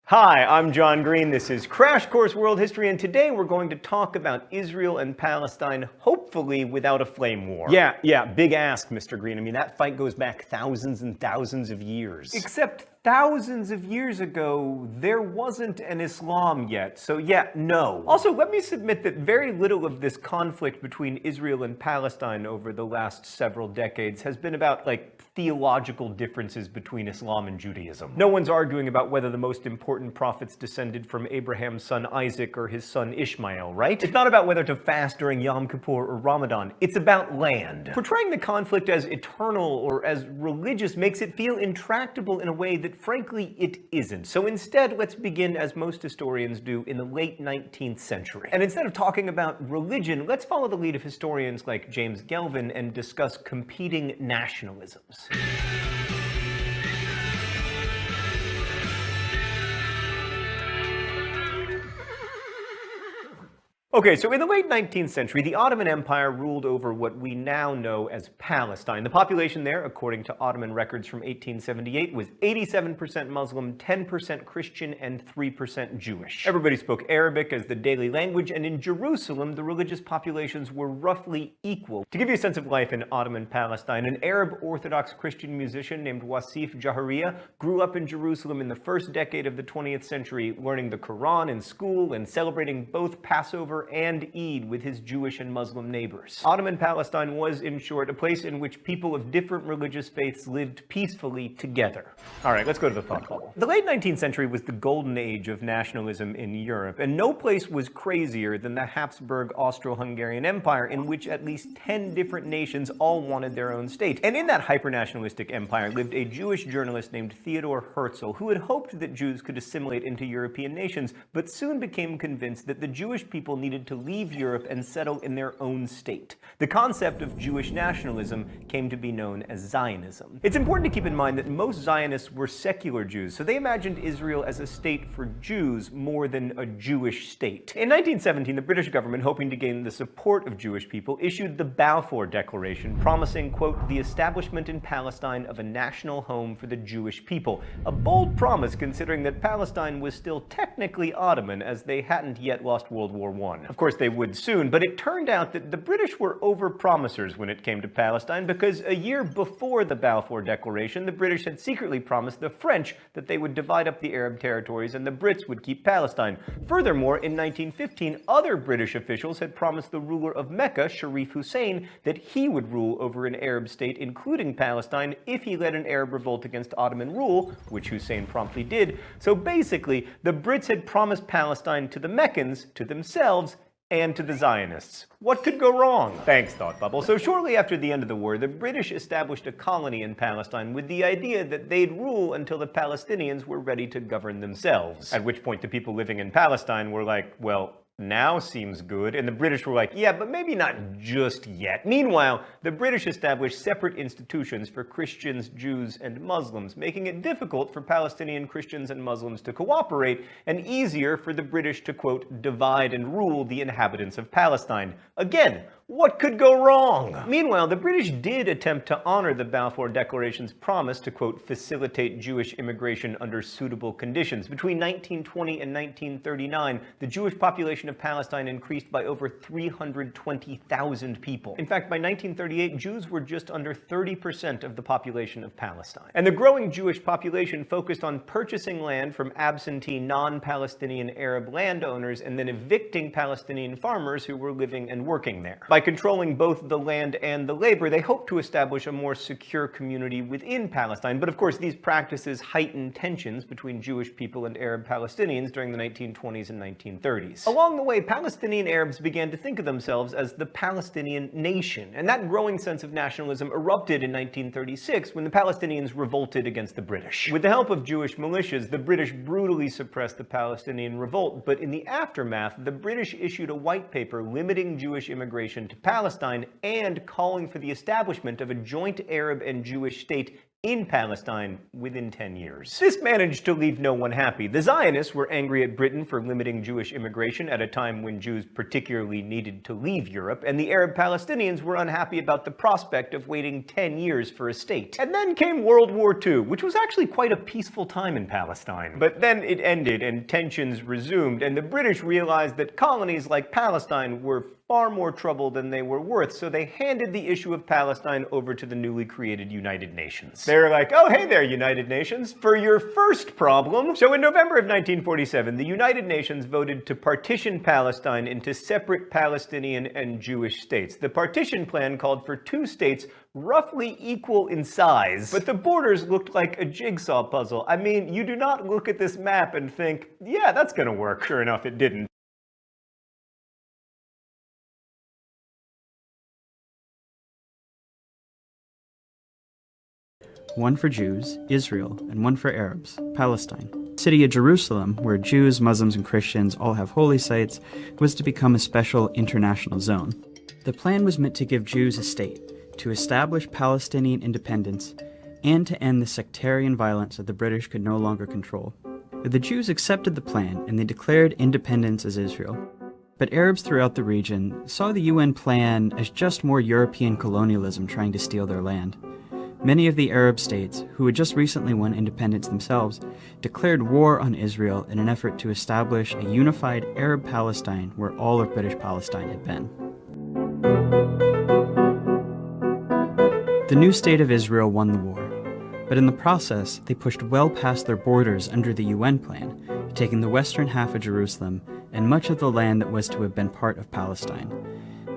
Hi, I'm John Green. This is Crash Course World History, and today we're going to talk about Israel and Palestine, hopefully without a flame war. Yeah, big ask, Mr. Green. I mean, that fight goes back thousands and thousands of years. Except thousands of years ago, there wasn't an Islam yet, so yeah, no. Also, let me submit that very little of this conflict between Israel and Palestine over the last several decades has been about, theological differences between Islam and Judaism. No one's arguing about whether the most important prophets descended from Abraham's son Isaac or his son Ishmael, right? It's not about whether to fast during Yom Kippur or Ramadan. It's about land. Portraying the conflict as eternal or as religious makes it feel intractable in a way that, frankly, it isn't. So instead, let's begin, as most historians do, in the late 19th century. And instead of talking about religion, let's follow the lead of historians like James Gelvin and discuss competing nationalisms. Okay, so in the late 19th century, the Ottoman Empire ruled over what we now know as Palestine. The population there, according to Ottoman records from 1878, was 87% Muslim, 10% Christian, and 3% Jewish. Everybody spoke Arabic as the daily language, and in Jerusalem, the religious populations were roughly equal. To give you a sense of life in Ottoman Palestine, an Arab Orthodox Christian musician named Wasif Jaharia grew up in Jerusalem in the first decade of the 20th century, learning the Quran in school and celebrating both Passover and Eid with his Jewish and Muslim neighbors. Ottoman Palestine was, in short, a place in which people of different religious faiths lived peacefully together. All right, let's go to the thought bubble. The late 19th century was the golden age of nationalism in Europe, and no place was crazier than the Habsburg Austro-Hungarian Empire, in which at least 10 different nations all wanted their own state. And in that hyper-nationalistic empire lived a Jewish journalist named Theodor Herzl, who had hoped that Jews could assimilate into European nations, but soon became convinced that the Jewish people needed to leave Europe and settle in their own state. The concept of Jewish nationalism came to be known as Zionism. It's important to keep in mind that most Zionists were secular Jews, so they imagined Israel as a state for Jews more than a Jewish state. In 1917, the British government, hoping to gain the support of Jewish people, issued the Balfour Declaration, promising, quote, the establishment in Palestine of a national home for the Jewish people. A bold promise considering that Palestine was still technically Ottoman, as they hadn't yet lost World War I. Of course, they would soon, but it turned out that the British were over-promisers when it came to Palestine, because a year before the Balfour Declaration, the British had secretly promised the French that they would divide up the Arab territories and the Brits would keep Palestine. Furthermore, in 1915, other British officials had promised the ruler of Mecca, Sharif Hussein, that he would rule over an Arab state, including Palestine, if he led an Arab revolt against Ottoman rule, which Hussein promptly did. So basically, the Brits had promised Palestine to the Meccans, to themselves, and to the Zionists. What could go wrong? Thanks, Thought Bubble. So shortly after the end of the war, the British established a colony in Palestine with the idea that they'd rule until the Palestinians were ready to govern themselves. At which point the people living in Palestine were like, well, now seems good, and the British were like, yeah, but maybe not just yet. Meanwhile, the British established separate institutions for Christians, Jews, and Muslims, making it difficult for Palestinian Christians and Muslims to cooperate, and easier for the British to, quote, divide and rule the inhabitants of Palestine. Again, what could go wrong? Meanwhile, the British did attempt to honor the Balfour Declaration's promise to, quote, facilitate Jewish immigration under suitable conditions. Between 1920 and 1939, the Jewish population of Palestine increased by over 320,000 people. In fact, by 1938, Jews were just under 30% of the population of Palestine. And the growing Jewish population focused on purchasing land from absentee non-Palestinian Arab landowners and then evicting Palestinian farmers who were living and working there. By controlling both the land and the labor, they hoped to establish a more secure community within Palestine. But of course, these practices heightened tensions between Jewish people and Arab Palestinians during the 1920s and 1930s. Along the way, Palestinian Arabs began to think of themselves as the Palestinian nation, and that growing sense of nationalism erupted in 1936 when the Palestinians revolted against the British. With the help of Jewish militias, the British brutally suppressed the Palestinian revolt, but in the aftermath, the British issued a white paper limiting Jewish immigration to Palestine and calling for the establishment of a joint Arab and Jewish state in Palestine within 10 years. This managed to leave no one happy. The Zionists were angry at Britain for limiting Jewish immigration at a time when Jews particularly needed to leave Europe, and the Arab Palestinians were unhappy about the prospect of waiting 10 years for a state. And then came World War II, which was actually quite a peaceful time in Palestine. But then it ended and tensions resumed, and the British realized that colonies like Palestine were far more trouble than they were worth, so they handed the issue of Palestine over to the newly created United Nations. They were like, oh, hey there, United Nations, for your first problem. So in November of 1947, the United Nations voted to partition Palestine into separate Palestinian and Jewish states. The partition plan called for 2 states roughly equal in size, but the borders looked like a jigsaw puzzle. I mean, you do not look at this map and think, yeah, that's gonna work. Sure enough, it didn't. One for Jews, Israel, and one for Arabs, Palestine. The city of Jerusalem, where Jews, Muslims, and Christians all have holy sites, was to become a special international zone. The plan was meant to give Jews a state, to establish Palestinian independence, and to end the sectarian violence that the British could no longer control. The Jews accepted the plan, and they declared independence as Israel. But Arabs throughout the region saw the UN plan as just more European colonialism trying to steal their land. Many of the Arab states, who had just recently won independence themselves, declared war on Israel in an effort to establish a unified Arab Palestine where all of British Palestine had been. The new state of Israel won the war, but in the process they pushed well past their borders under the UN plan, taking the western half of Jerusalem and much of the land that was to have been part of Palestine.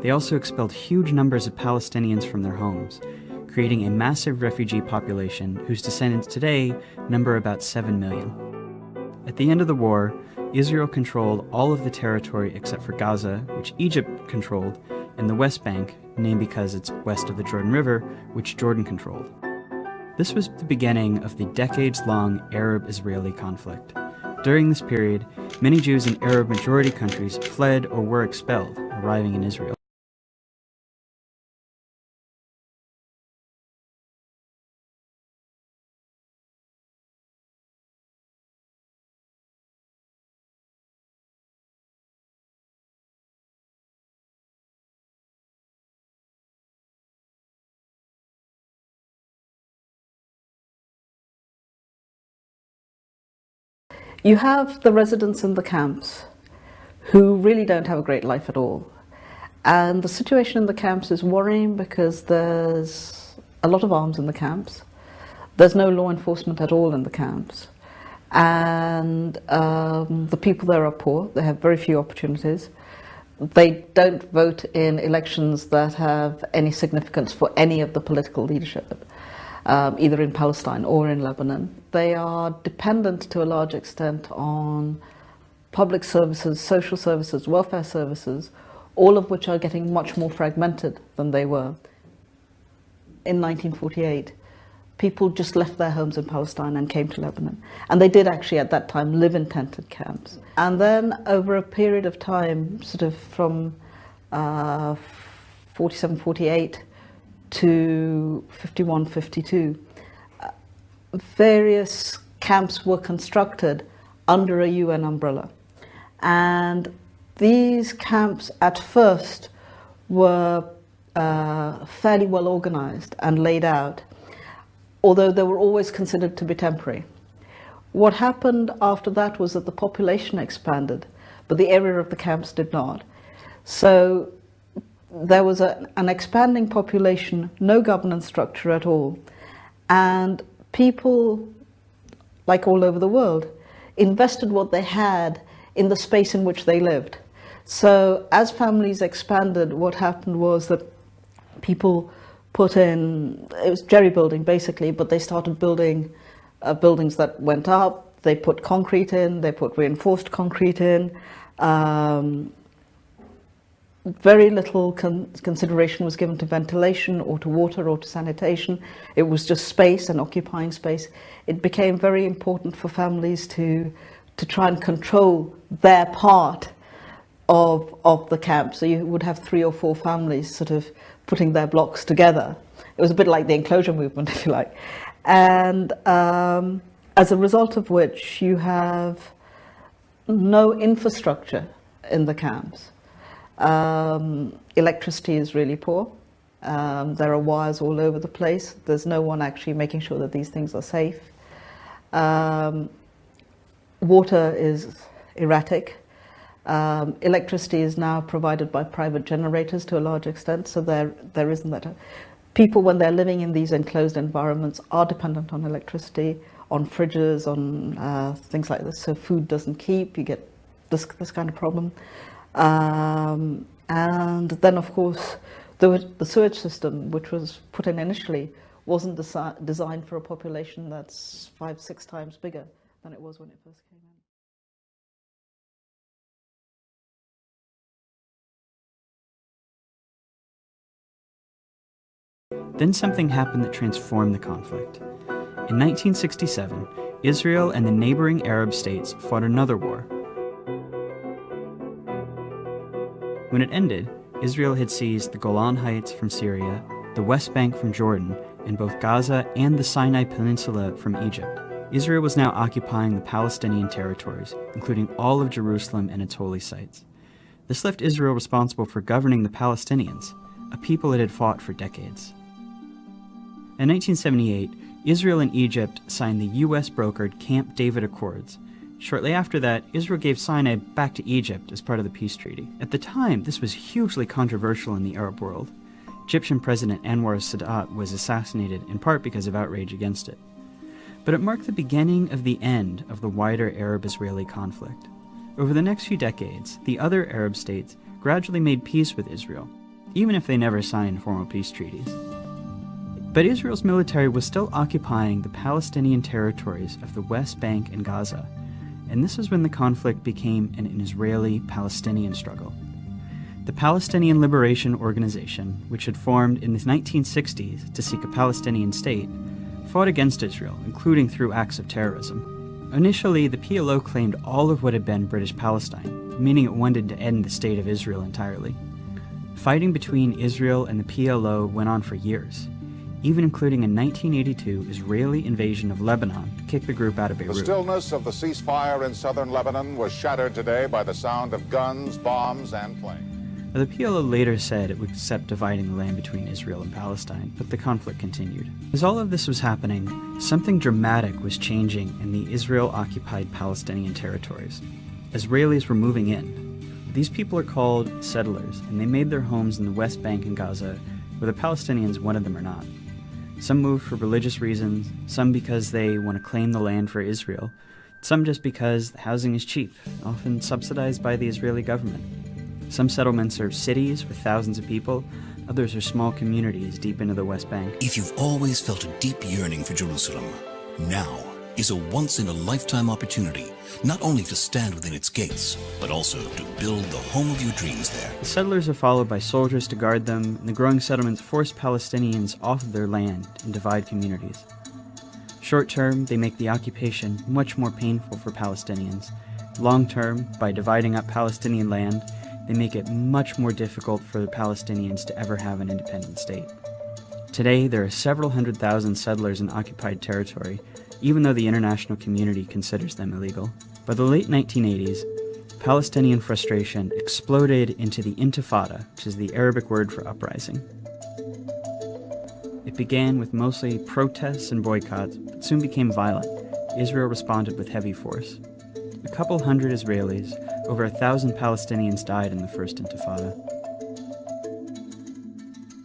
They also expelled huge numbers of Palestinians from their homes, creating a massive refugee population whose descendants today number about 7 million. At the end of the war, Israel controlled all of the territory except for Gaza, which Egypt controlled, and the West Bank, named because it's west of the Jordan River, which Jordan controlled. This was the beginning of the decades-long Arab-Israeli conflict. During this period, many Jews in Arab-majority countries fled or were expelled, arriving in Israel. You have the residents in the camps who really don't have a great life at all. And the situation in the camps is worrying because there's a lot of arms in the camps. There's no law enforcement at all in the camps. And the people there are poor. They have very few opportunities. They don't vote in elections that have any significance for any of the political leadership, either in Palestine or in Lebanon. They are dependent to a large extent on public services, social services, welfare services, all of which are getting much more fragmented than they were. In 1948, people just left their homes in Palestine and came to Lebanon. And they did actually at that time live in tented camps. And then over a period of time, sort of from 47, 48 to 51, 52, various camps were constructed under a UN umbrella. And these camps at first were fairly well organized and laid out, although they were always considered to be temporary. What happened after that was that the population expanded, but the area of the camps did not. So there was an expanding population, no governance structure at all, and people, like all over the world, invested what they had in the space in which they lived. So as families expanded, what happened was that people put in, it was jerry building basically, but they started building buildings that went up. They put concrete in, they put reinforced concrete in. Very little consideration was given to ventilation or to water or to sanitation. It was just space and occupying space. It became very important for families to try and control their part of the camp. So you would have 3 or 4 families sort of putting their blocks together. It was a bit like the enclosure movement, if you like. And as a result of which, you have no infrastructure in the camps. Electricity is really poor. There are wires all over the place. There's no one actually making sure that these things are safe. Water is erratic. Electricity is now provided by private generators to a large extent, so there isn't that. People, when they're living in these enclosed environments, are dependent on electricity, on fridges, on things like this, so food doesn't keep, you get this kind of problem. And then, of course, the sewage system, which was put in initially, wasn't designed for a population that's 5-6 times bigger than it was when it first came in. Then something happened that transformed the conflict. In 1967, Israel and the neighboring Arab states fought another war. When it ended, Israel had seized the Golan Heights from Syria, the West Bank from Jordan, and both Gaza and the Sinai Peninsula from Egypt. Israel was now occupying the Palestinian territories, including all of Jerusalem and its holy sites. This left Israel responsible for governing the Palestinians, a people it had fought for decades. In 1978, Israel and Egypt signed the US-brokered Camp David Accords. Shortly after that, Israel gave Sinai back to Egypt as part of the peace treaty. At the time, this was hugely controversial in the Arab world. Egyptian President Anwar Sadat was assassinated in part because of outrage against it. But it marked the beginning of the end of the wider Arab-Israeli conflict. Over the next few decades, the other Arab states gradually made peace with Israel, even if they never signed formal peace treaties. But Israel's military was still occupying the Palestinian territories of the West Bank and Gaza, and this is when the conflict became an Israeli-Palestinian struggle. The Palestinian Liberation Organization, which had formed in the 1960s to seek a Palestinian state, fought against Israel, including through acts of terrorism. Initially, the PLO claimed all of what had been British Palestine, meaning it wanted to end the state of Israel entirely. Fighting between Israel and the PLO went on for years, even including a 1982 Israeli invasion of Lebanon to kick the group out of Beirut. The stillness of the ceasefire in southern Lebanon was shattered today by the sound of guns, bombs, and planes. The PLO later said it would accept dividing the land between Israel and Palestine, but the conflict continued. As all of this was happening, something dramatic was changing in the Israel-occupied Palestinian territories. Israelis were moving in. These people are called settlers, and they made their homes in the West Bank and Gaza, whether Palestinians wanted them or not. Some moved for religious reasons, some because they want to claim the land for Israel, some just because the housing is cheap, often subsidized by the Israeli government. Some settlements are cities with thousands of people, others are small communities deep into the West Bank. If you've always felt a deep yearning for Jerusalem, now is a once-in-a-lifetime opportunity, not only to stand within its gates, but also to build the home of your dreams there. The settlers are followed by soldiers to guard them, and the growing settlements force Palestinians off of their land and divide communities. Short-term, they make the occupation much more painful for Palestinians. Long-term, by dividing up Palestinian land, they make it much more difficult for the Palestinians to ever have an independent state. Today, there are several 100,000 settlers in occupied territory, even though the international community considers them illegal. By the late 1980s, Palestinian frustration exploded into the Intifada, which is the Arabic word for uprising. It began with mostly protests and boycotts, but soon became violent. Israel responded with heavy force. A couple hundred Israelis, over 1,000 Palestinians died in the First Intifada.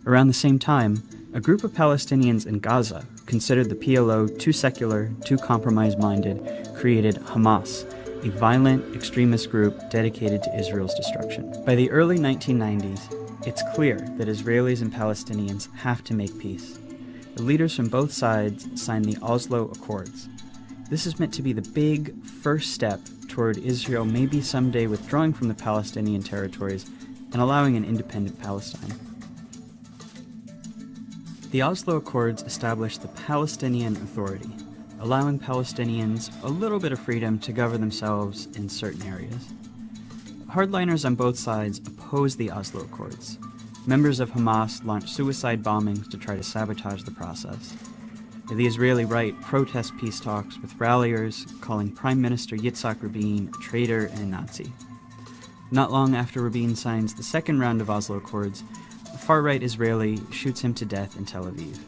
Around the same time, a group of Palestinians in Gaza, considered the PLO too secular, too compromise-minded, created Hamas, a violent extremist group dedicated to Israel's destruction. By the early 1990s, it's clear that Israelis and Palestinians have to make peace. The leaders from both sides signed the Oslo Accords. This is meant to be the big first step toward Israel maybe someday withdrawing from the Palestinian territories and allowing an independent Palestine. The Oslo Accords established the Palestinian Authority, allowing Palestinians a little bit of freedom to govern themselves in certain areas. Hardliners on both sides opposed the Oslo Accords. Members of Hamas launched suicide bombings to try to sabotage the process. The Israeli right protests peace talks with ralliers calling Prime Minister Yitzhak Rabin a traitor and a Nazi. Not long after Rabin signs the second round of Oslo Accords, a far-right Israeli shoots him to death in Tel Aviv.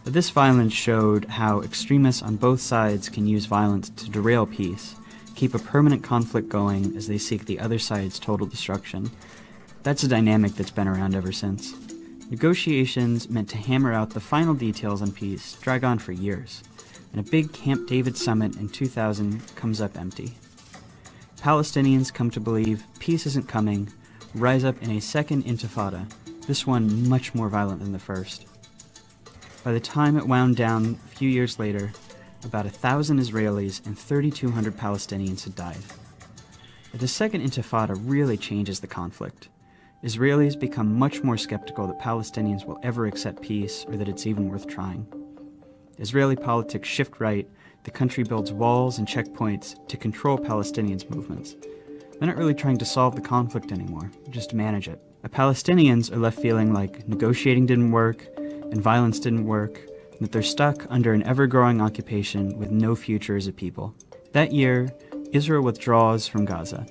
But this violence showed how extremists on both sides can use violence to derail peace, keep a permanent conflict going as they seek the other side's total destruction. That's a dynamic that's been around ever since. Negotiations meant to hammer out the final details on peace drag on for years, and a big Camp David summit in 2000 comes up empty. Palestinians come to believe peace isn't coming, rise up in a second intifada, this one much more violent than the first. By the time it wound down a few years later, about 1,000 Israelis and 3,200 Palestinians had died. But the second intifada really changes the conflict. Israelis become much more skeptical that Palestinians will ever accept peace or that it's even worth trying. Israeli politics shift right, the country builds walls and checkpoints to control Palestinians' movements. They're not really trying to solve the conflict anymore, just manage it. The Palestinians are left feeling like negotiating didn't work, and violence didn't work, and that they're stuck under an ever-growing occupation with no future as a people. That year, Israel withdraws from Gaza.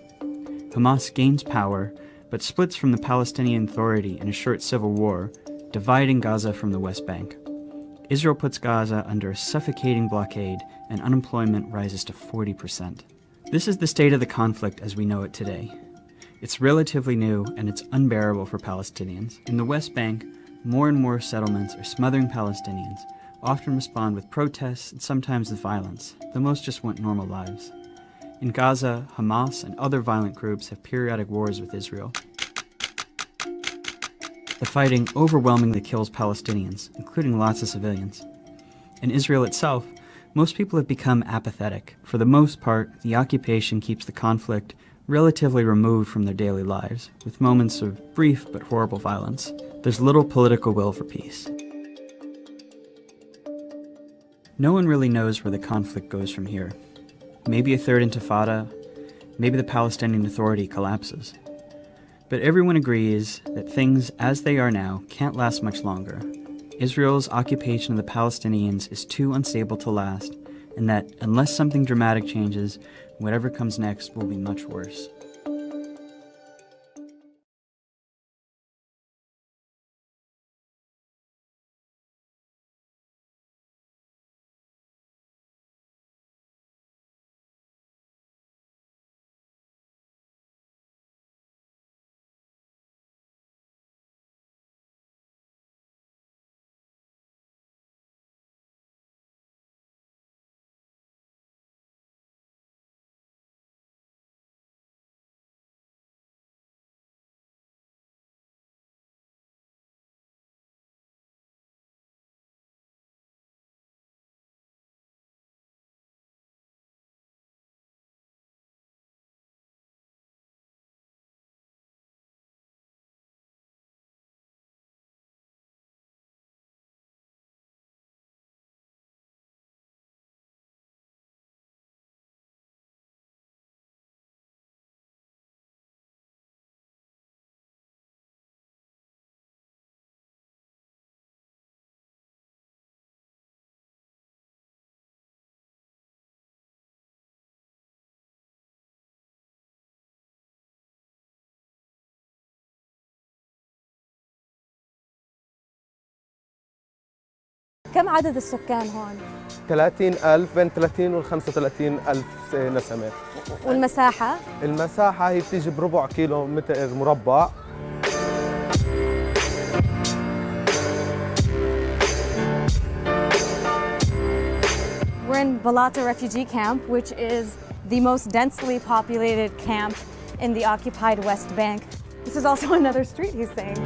Hamas gains power, but splits from the Palestinian Authority in a short civil war, dividing Gaza from the West Bank. Israel puts Gaza under a suffocating blockade, and unemployment rises to 40%. This is the state of the conflict as we know it today. It's relatively new, and it's unbearable for Palestinians. In the West Bank, more and more settlements are smothering Palestinians, often respond with protests and sometimes with violence, though most just want normal lives. In Gaza, Hamas and other violent groups have periodic wars with Israel. The fighting overwhelmingly kills Palestinians, including lots of civilians. In Israel itself, most people have become apathetic. For the most part, the occupation keeps the conflict relatively removed from their daily lives, with moments of brief but horrible violence. There's little political will for peace. No one really knows where the conflict goes from here. Maybe a third intifada, maybe the Palestinian Authority collapses. But everyone agrees that things as they are now can't last much longer. Israel's occupation of the Palestinians is too unstable to last, and that unless something dramatic changes, whatever comes next will be much worse. كم عدد السكان هون؟ 30,000 بين 30 وال 35,000 نسمة. والمساحة؟ المساحة هي بتيجي بربع كيلو متر مربع. We're in Balata refugee camp, which is the most densely populated camp in the occupied West Bank. This is also another street, he's saying.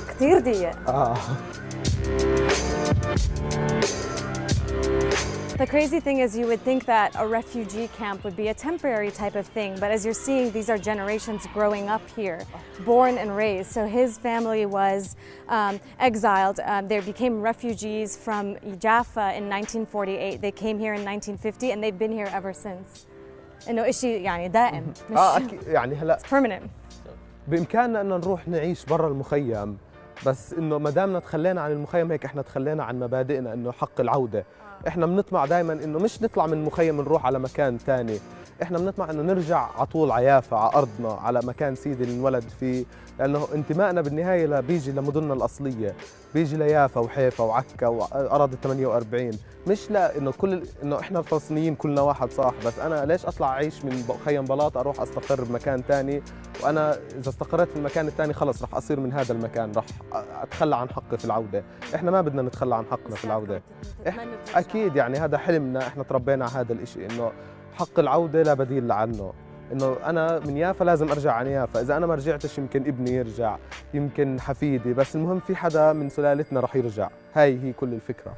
كتير ضيق. The crazy thing is you would think that a refugee camp would be a temporary type of thing, but as you're seeing, these are generations growing up here, born and raised. So his family was exiled. They became refugees from Jaffa in 1948. They came here in 1950 and they've been here ever since. إنه إشي يعني دائم. يعني هلا It's permanent. بإمكاننا أن نروح نعيش برا المخيم بس انه ما دامنا تخلينا عن المخيم هيك احنا تخلينا عن مبادئنا انه حق العوده. احنا بنطمع دائما انه مش نطلع من المخيم نروح على مكان ثاني، احنا بنطمع انه نرجع على طول على يافا، على ارضنا، على مكان سيدي اللي انولد فيه، لانه انتمائنا بالنهايه بيجي لمدننا الاصليه، بيجي ليافا وحيفا وعكا واراضي 48، مش لا انه انه احنا الفلسطينيين كلنا واحد صح، بس انا ليش اطلع اعيش من مخيم بلاط اروح استقر بمكان ثاني، وانا اذا استقريت في المكان الثاني خلص رح اصير من هذا المكان، رح اتخلى عن حقي في العوده. احنا ما بدنا نتخلى عن حقنا في العوده. اكيد يعني هذا حلمنا، احنا تربينا على هذا الشيء انه حق العوده لا بديل عنه، انه انا من يافا لازم ارجع عن يافا، اذا انا ما رجعتش يمكن ابني يرجع، يمكن حفيدي، بس المهم في حدا من سلالتنا رح يرجع. هاي هي كل الفكره.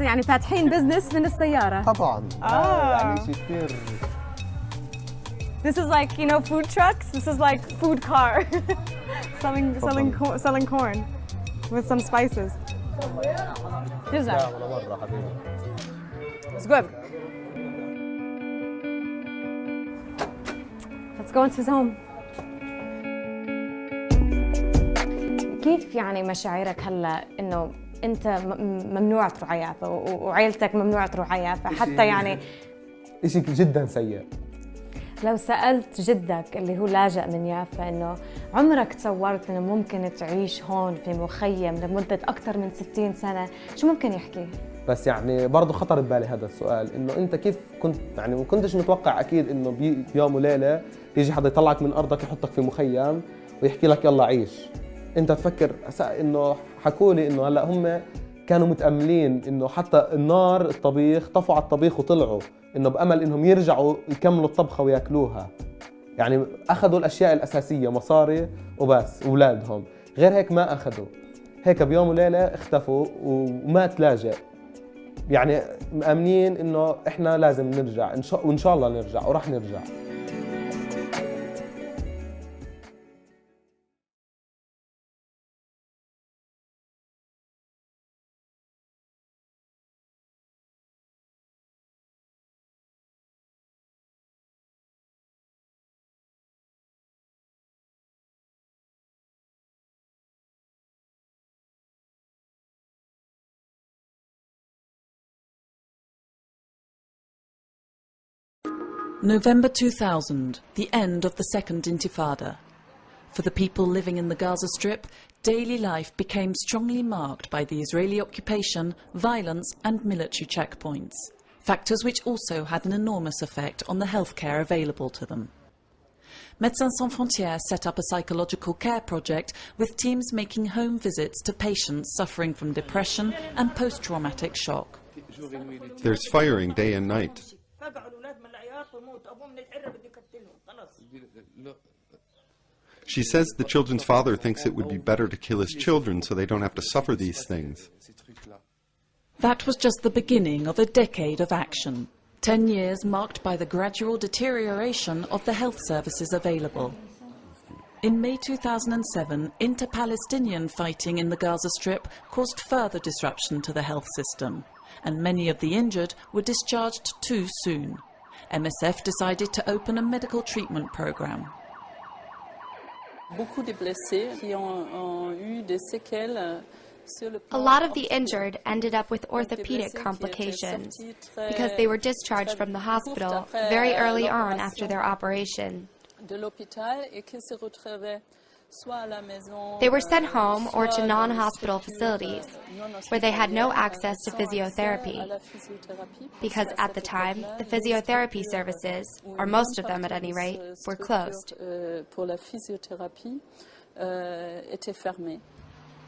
يعني فاتحين بزنس من السيارة. طبعا. يعني شيء كثير. This is like, you know, food trucks. This is like food car. selling corn with some spices. ترجع. لا ولا مرة حبيبي. It's good. Let's go into his home. كيف يعني مشاعرك هلا إنه أنت ممنوع تروح على يافا وعائلتك ممنوع تروح على يافا حتى يعني شيء جدا سيء. لو سألت جدك اللي هو لاجئ من يافا إنه عمرك تصورت إنه ممكن تعيش هون في مخيم لمدة أكثر من 60 سنة، شو ممكن يحكي؟ بس يعني برضه خطر ببالي هذا السؤال، إنه أنت كيف كنت يعني ما كنتش متوقع أكيد إنه بيوم وليلة يجي حدا يطلعك من أرضك يحطك في مخيم ويحكي لك يلا عيش. أنت تفكر إنه حكوا لي إنه هلا هم كانوا متأملين إنه حتى النار الطبيخ طفوا على الطبيخ وطلعوا، إنه بأمل إنهم يرجعوا يكملوا الطبخة وياكلوها. يعني أخذوا الأشياء الأساسية، مصاري وبس، أولادهم، غير هيك ما أخذوا. هيك بيوم وليلة اختفوا ومات لاجئ. يعني مأمنين إنه إحنا لازم نرجع وإن شاء الله نرجع ورح نرجع. November 2000, the end of the Second Intifada. For the people living in the Gaza Strip, daily life became strongly marked by the Israeli occupation, violence and military checkpoints, factors which also had an enormous effect on the healthcare available to them. Médecins Sans Frontières set up a psychological care project with teams making home visits to patients suffering from depression and post-traumatic shock. There's firing day and night. She says the children's father thinks it would be better to kill his children so they don't have to suffer these things. That was just the beginning of a decade of action. 10 years marked by the gradual deterioration of the health services available. In May 2007, inter-Palestinian fighting in the Gaza Strip caused further disruption to the health system, and many of the injured were discharged too soon. MSF decided to open a medical treatment program. A lot of the injured ended up with orthopedic complications because they were discharged from the hospital very early on after their operation. They were sent home or to non-hospital facilities where they had no access to physiotherapy because at the time the physiotherapy services, or most of them at any rate, were closed.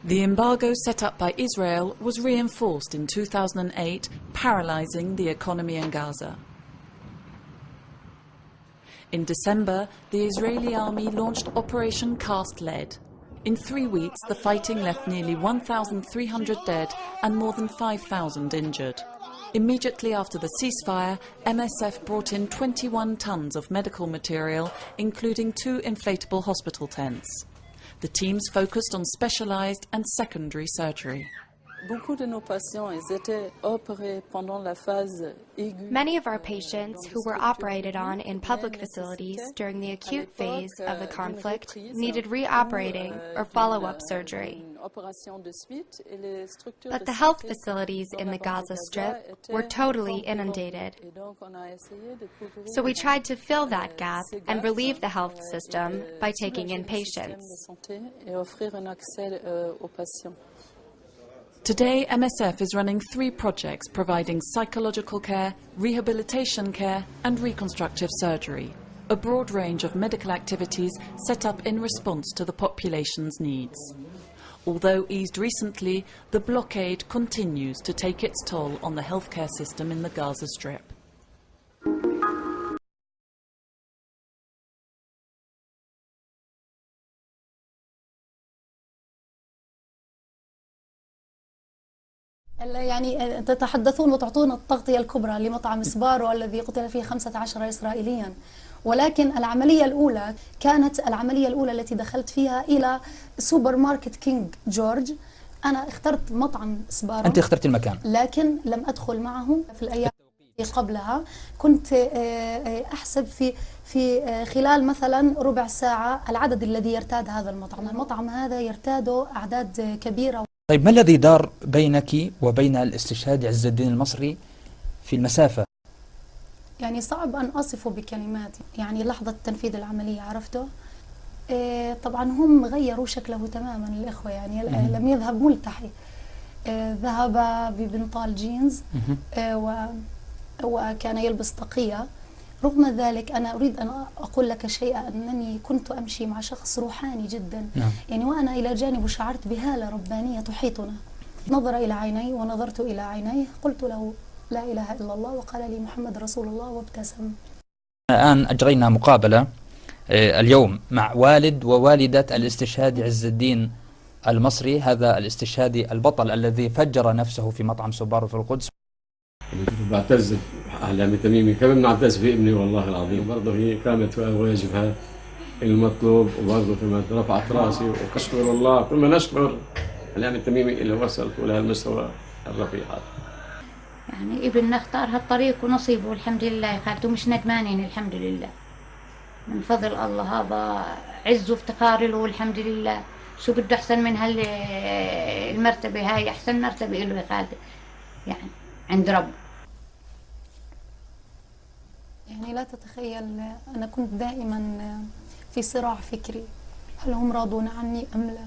The embargo set up by Israel was reinforced in 2008, paralyzing the economy in Gaza. In December, the Israeli army launched Operation Cast Lead. In 3 weeks, the fighting left nearly 1,300 dead and more than 5,000 injured. Immediately after the ceasefire, MSF brought in 21 tons of medical material, including 2 inflatable hospital tents. The teams focused on specialized and secondary surgery. Many of our patients who were operated on in public facilities during the acute phase of the conflict needed reoperating or follow-up surgery. But the health facilities in the Gaza Strip were totally inundated. So we tried to fill that gap and relieve the health system by taking in patients. Today, MSF is running 3 projects providing psychological care, rehabilitation care and reconstructive surgery, a broad range of medical activities set up in response to the population's needs. Although eased recently, the blockade continues to take its toll on the healthcare system in the Gaza Strip. يعني تتحدثون وتعطون التغطية الكبرى لمطعم سبارو الذي قتل فيه 15 إسرائيليا، ولكن العملية الأولى كانت العملية الأولى التي دخلت فيها إلى سوبر ماركت كينج جورج. أنا اخترت مطعم سبارو. أنت اخترت المكان، لكن لم أدخل معه في الأيام قبلها. كنت أحسب في خلال مثلا ربع ساعة العدد الذي يرتاد هذا المطعم. المطعم هذا يرتاده أعداد كبيرة. طيب ما الذي دار بينك وبين الاستشهاد عز الدين المصري في المسافة؟ يعني صعب أن أصفه بكلمات. يعني لحظة تنفيذ العملية عرفته. طبعا هم غيروا شكله تماما الإخوة، يعني لم يذهب ملتحي، ذهب ببنطال جينز وكان يلبس طاقية. رغم ذلك أنا أريد أن أقول لك شيئا، أنني كنت أمشي مع شخص روحاني جدا. يعني وأنا إلى جانبه شعرت بهالة ربانية تحيطنا. نظر إلى عيني ونظرت إلى عينيه، قلت له لا إله إلا الله، وقال لي محمد رسول الله وابتسم. الآن أجرينا مقابلة اليوم مع والد ووالدة الاستشهاد عز الدين المصري، هذا الاستشهادي البطل الذي فجر نفسه في مطعم سبارو في القدس. بعتز بأحلامي تميمي، كمان بعتز بابني والله العظيم. برضه هي قامت واجبها المطلوب، وبرضه كمان رفعت راسي وأشكر الله. كل ما نشكر أحلامي تميمي اللي وصلت إلى المستوى الرفيع هذا. يعني ابننا اختار هالطريق ونصيبه والحمد لله يا خالته، مش ندمانين الحمد لله، من فضل الله. هذا عز وافتخار له والحمد لله. شو بده أحسن من المرتبة هاي؟ أحسن مرتبة له يا خالتي يعني عند رب. يعني لا تتخيل، أنا كنت دائما في صراع فكري، هل هم راضون عني أم لا؟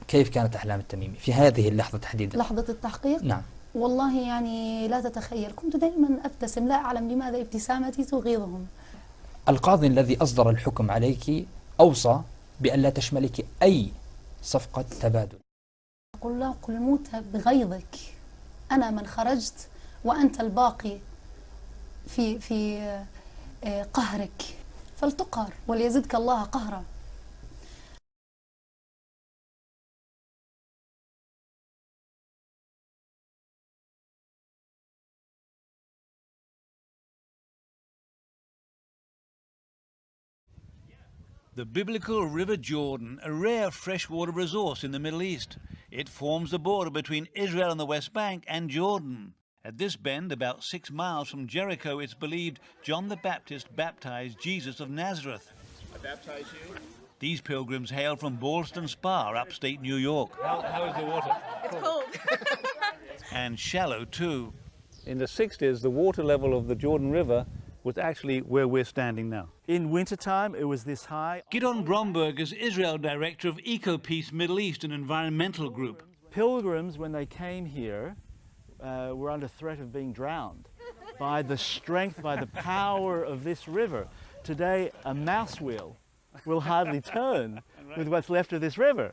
كيف كانت أحلام التميمي في هذه اللحظة تحديدا؟ لحظة التحقيق؟ نعم. والله يعني لا تتخيل، كنت دائما أبتسم، لا أعلم لماذا ابتسامتي تغيظهم. القاضي الذي أصدر الحكم عليك أوصى بأن لا تشملك أي صفقة تبادل. قل له قل موت بغيظك، أنا من خرجت وأنت الباقي في قهرك، فلتقهر وليزدك الله قهرا. The biblical River Jordan, a rare freshwater resource in the Middle East. It forms the border between Israel and the West Bank and Jordan. At this bend, about 6 miles from Jericho, it's believed John the Baptist baptized Jesus of Nazareth. I baptize you? These pilgrims hail from Ballston Spa, upstate New York. How is the water? It's cold. And shallow, too. In the 60s, the water level of the Jordan River was actually where we're standing now. In wintertime, it was this high. Gidon Bromberg is Israel Director of EcoPeace Middle East, an environmental group. Pilgrims, when they came here, were under threat of being drowned by the strength, by the power of this river. Today, a mouse wheel will hardly turn with what's left of this river.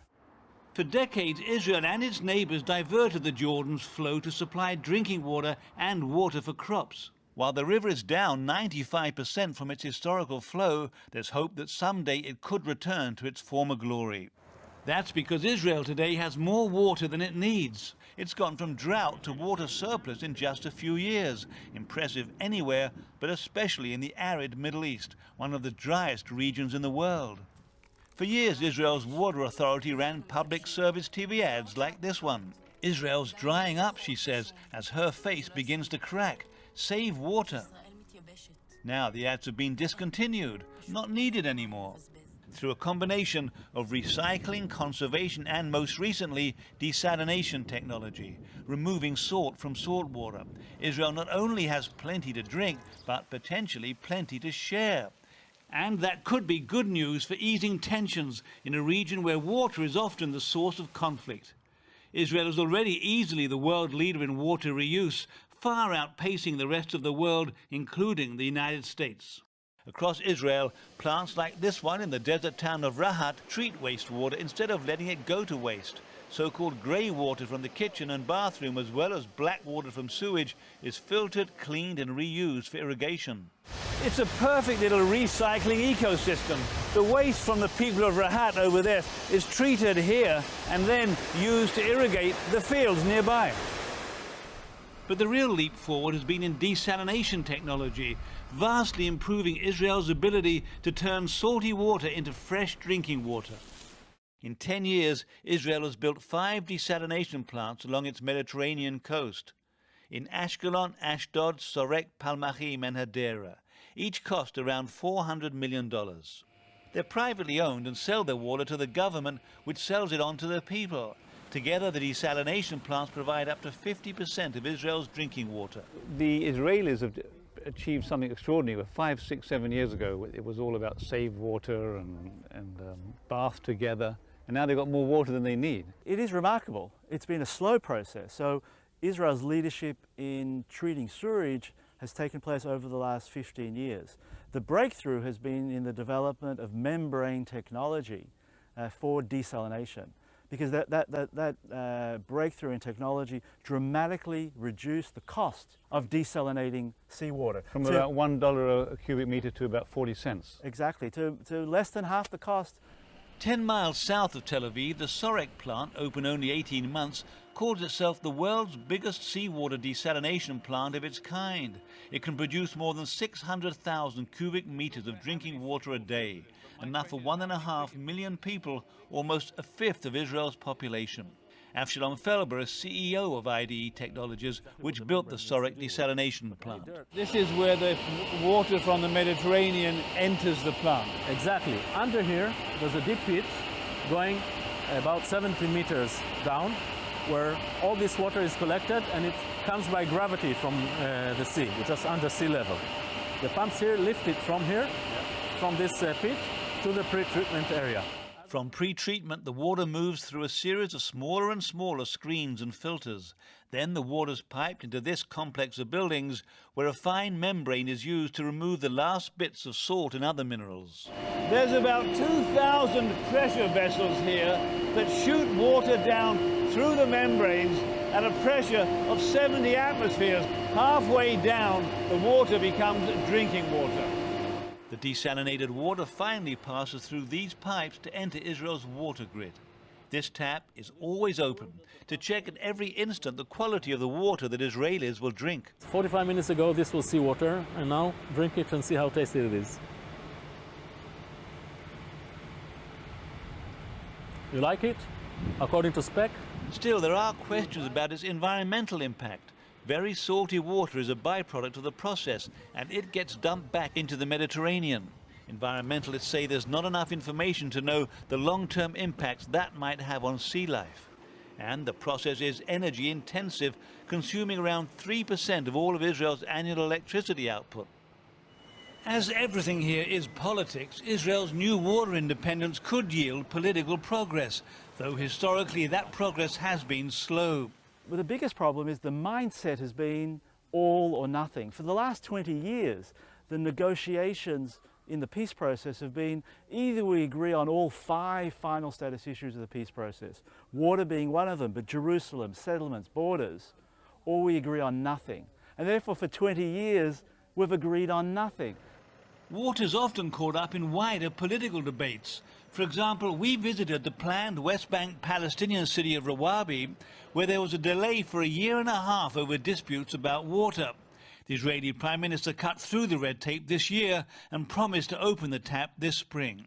For decades, Israel and its neighbors diverted the Jordan's flow to supply drinking water and water for crops. While the river is down 95% from its historical flow, there's hope that someday it could return to its former glory. That's because Israel today has more water than it needs. It's gone from drought to water surplus in just a few years. Impressive anywhere, but especially in the arid Middle East, one of the driest regions in the world. For years, Israel's water authority ran public service TV ads like this one. Israel's drying up, she says, as her face begins to crack. Save water. Now the ads have been discontinued, not needed anymore. Through a combination of recycling, conservation and, most recently, desalination technology, removing salt from salt water, Israel not only has plenty to drink, but potentially plenty to share. And that could be good news for easing tensions in a region where water is often the source of conflict. Israel is already easily the world leader in water reuse, far outpacing the rest of the world, including the United States. Across Israel, plants like this one in the desert town of Rahat treat wastewater instead of letting it go to waste. So-called grey water from the kitchen and bathroom, as well as black water from sewage, is filtered, cleaned and reused for irrigation. It's a perfect little recycling ecosystem. The waste from the people of Rahat over there is treated here and then used to irrigate the fields nearby. But the real leap forward has been in desalination technology, vastly improving Israel's ability to turn salty water into fresh drinking water. In 10 years, Israel has built 5 desalination plants along its Mediterranean coast. In Ashkelon, Ashdod, Sorek, Palmachim and Hadera. Each cost around $400 million. They're privately owned and sell their water to the government, which sells it on to the people. Together, the desalination plants provide up to 50% of Israel's drinking water. The Israelis have achieved something extraordinary. 5, 6, 7 years ago, it was all about save water and bath together. And now they've got more water than they need. It is remarkable. It's been a slow process. So Israel's leadership in treating sewage has taken place over the last 15 years. The breakthrough has been in the development of membrane technology for desalination, because that breakthrough in technology dramatically reduced the cost of desalinating seawater. From about $1 a cubic meter to about 40 cents. Exactly, to less than half the cost. 10 miles south of Tel Aviv, the Sorek plant, open only 18 months, calls itself the world's biggest seawater desalination plant of its kind. It can produce more than 600,000 cubic meters of drinking water a day, enough for 1.5 million people, almost a fifth of Israel's population. Avshalom Felber is CEO of IDE Technologies, which built the Sorek desalination plant. This is where the water from the Mediterranean enters the plant. Exactly. Under here, there's a deep pit going about 70 meters down, where all this water is collected, and it comes by gravity from the sea, just under sea level. The pumps here lift it from here, from this pit, to the pre-treatment area. From pre-treatment, the water moves through a series of smaller and smaller screens and filters. Then the water's piped into this complex of buildings, where a fine membrane is used to remove the last bits of salt and other minerals. There's about 2,000 pressure vessels here that shoot water down through the membranes at a pressure of 70 atmospheres. Halfway down, the water becomes drinking water. The desalinated water finally passes through these pipes to enter Israel's water grid. This tap is always open to check at every instant the quality of the water that Israelis will drink. 45 minutes ago, this was seawater, and now drink it and see how tasty it is. You like it? According to spec? Still, there are questions about its environmental impact. Very salty water is a byproduct of the process, and it gets dumped back into the Mediterranean. Environmentalists say there's not enough information to know the long-term impacts that might have on sea life. And the process is energy intensive, consuming around 3% of all of Israel's annual electricity output. As everything here is politics, Israel's new water independence could yield political progress, though historically that progress has been slow. Well, the biggest problem is the mindset has been all or nothing. For the last 20 years, the negotiations in the peace process have been either we agree on all 5 final status issues of the peace process, water being one of them, but Jerusalem, settlements, borders, or we agree on nothing. And therefore, for 20 years, we've agreed on nothing. Water's often caught up in wider political debates. For example, we visited the planned West Bank Palestinian city of Rawabi, where there was a delay for 1.5 years over disputes about water. The Israeli Prime Minister cut through the red tape this year and promised to open the tap this spring.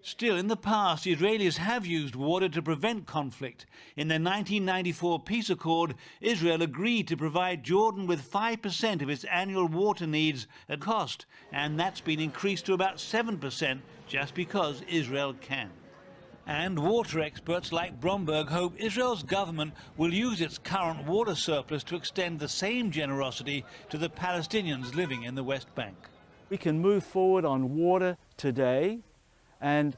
Still, in the past, the Israelis have used water to prevent conflict. In their 1994 peace accord, Israel agreed to provide Jordan with 5% of its annual water needs at cost, and that's been increased to about 7% just because Israel can. And water experts like Bromberg hope Israel's government will use its current water surplus to extend the same generosity to the Palestinians living in the West Bank. We can move forward on water today, and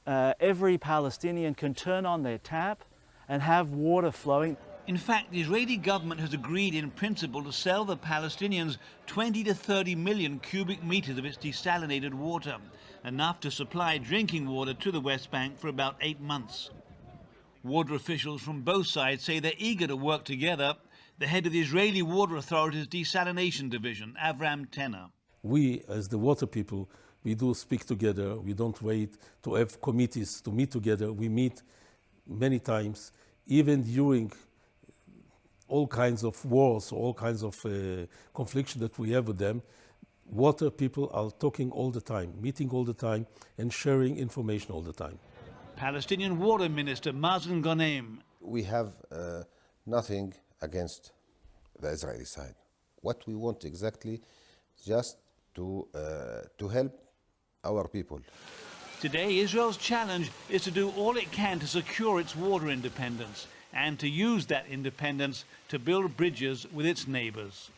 every Palestinian can turn on their tap and have water flowing. In fact, the Israeli government has agreed in principle to sell the Palestinians 20 to 30 million cubic meters of its desalinated water, enough to supply drinking water to the West Bank for about 8 months. Water officials from both sides say they're eager to work together. The head of the Israeli Water Authority's desalination division, Avram Tenner. We, as the water people, we do speak together. We don't wait to have committees to meet together. We meet many times, even during all kinds of wars, all kinds of conflicts that we have with them. Water people are talking all the time, meeting all the time, and sharing information all the time. Palestinian Water Minister Mazen Ghanem. We have nothing against the Israeli side. What we want exactly, just to help our people. Today, Israel's challenge is to do all it can to secure its water independence and to use that independence to build bridges with its neighbors.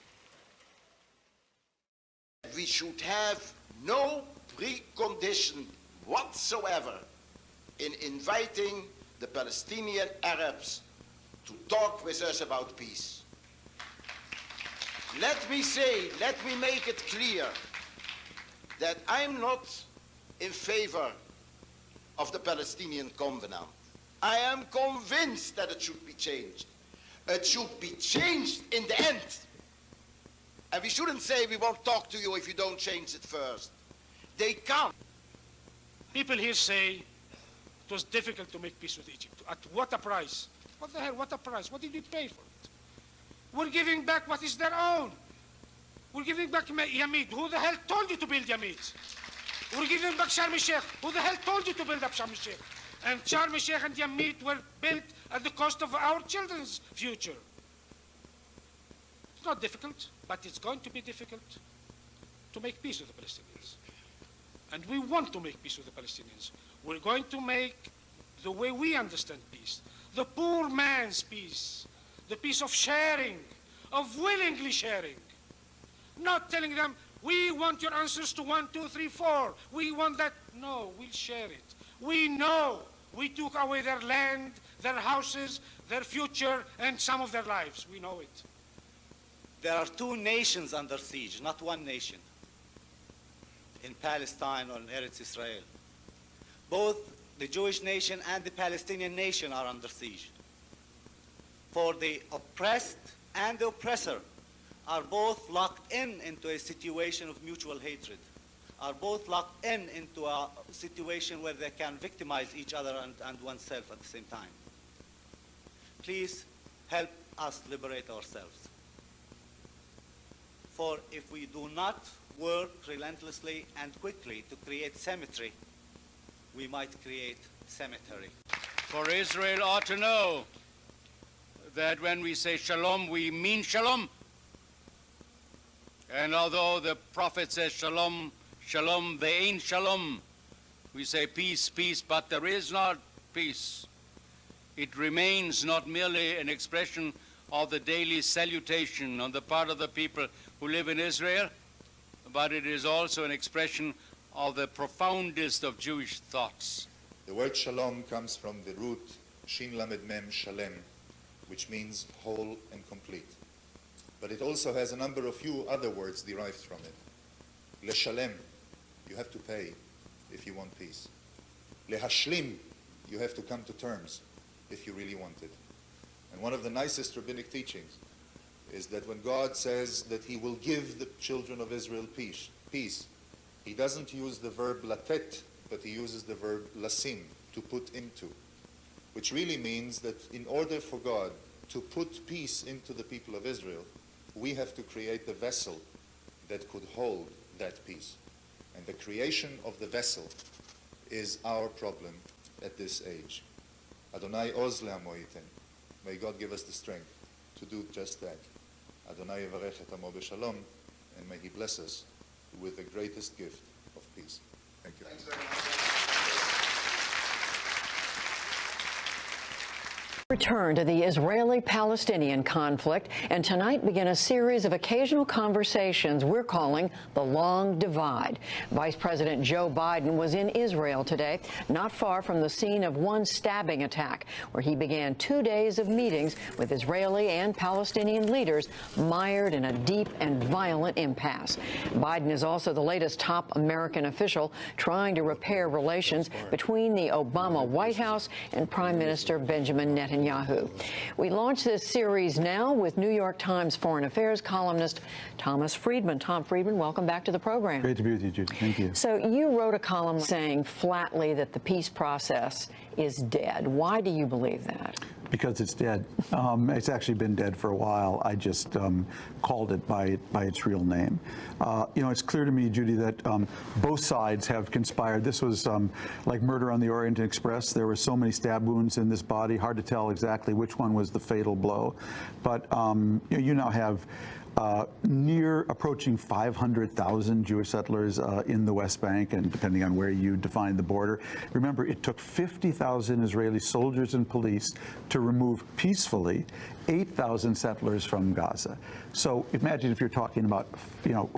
We should have no precondition whatsoever in inviting the Palestinian Arabs to talk with us about peace. Let me make it clear that I'm not in favor of the Palestinian Covenant. I am convinced that it should be changed. It should be changed in the end. And we shouldn't say we won't talk to you if you don't change it first. They can't. People here say it was difficult to make peace with Egypt. At what a price? What the hell, what a price? What did we pay for it? We're giving back what is their own. We're giving back Yamid. Who the hell told you to build Yamid? We're giving back Sharm el-Sheikh. Who the hell told you to build up Sharm el-Sheikh? And Sharm el-Sheikh and Yamid were built at the cost of our children's future. It's not difficult, but it's going to be difficult to make peace with the Palestinians. And we want to make peace with the Palestinians. We're going to make the way we understand peace, the poor man's peace, the peace of sharing, of willingly sharing. Not telling them, we want your answers to 1, 2, 3, 4. We want that. No, we'll share it. We know we took away their land, their houses, their future, and some of their lives. We know it. There are two nations under siege, not one nation, in Palestine or in Eretz Israel. Both the Jewish nation and the Palestinian nation are under siege. For the oppressed and the oppressor are both locked into a situation of mutual hatred, are both locked into a situation where they can victimize each other and oneself at the same time. Please help us liberate ourselves. For if we do not work relentlessly and quickly to create symmetry, we might create cemetery. For Israel ought to know that when we say shalom, we mean shalom. And although the prophet says shalom, shalom, there ain't shalom. We say peace, peace, but there is not peace. It remains not merely an expression of the daily salutation on the part of the people who live in Israel, but it is also an expression of the profoundest of Jewish thoughts. The word shalom comes from the root shin lamed mem shalem, which means whole and complete. But it also has a number of few other words derived from it. Leshalem, you have to pay if you want peace. Lehashlim, you have to come to terms if you really want it. And one of the nicest rabbinic teachings is that when God says that he will give the children of Israel peace, he doesn't use the verb latet, but he uses the verb lasim, to put into, which really means that in order for God to put peace into the people of Israel, we have to create the vessel that could hold that peace. And the creation of the vessel is our problem at this age. Adonai oz le'amo yiten. May God give us the strength to do just that. Adonai yivarech et amo b'shalom, and may He bless us with the greatest gift of peace. Thank you. Return to the Israeli-Palestinian conflict, and tonight begin a series of occasional conversations we're calling the Long Divide. Vice President Joe Biden was in Israel today, not far from the scene of one stabbing attack, where he began 2 days of meetings with Israeli and Palestinian leaders mired in a deep and violent impasse. Biden is also the latest top American official trying to repair relations between the Obama White House and Prime Minister Benjamin Netanyahu. We launch this series now with New York Times foreign affairs columnist Thomas Friedman. Tom Friedman, welcome back to the program. Great to be with you, Judy. Thank you. So you wrote a column saying flatly that the peace process is dead. Why do you believe that? Because it's dead. It's actually been dead for a while. I just called it by its real name. You know, it's clear to me, Judy, that both sides have conspired. This was like Murder on the Orient Express. There were so many stab wounds in this body, hard to tell exactly which one was the fatal blow. But you now have near approaching 500,000 Jewish settlers in the West Bank, and depending on where you define the border. Remember, it took 50,000 Israeli soldiers and police to remove peacefully 8,000 settlers from Gaza. So imagine if you're talking about,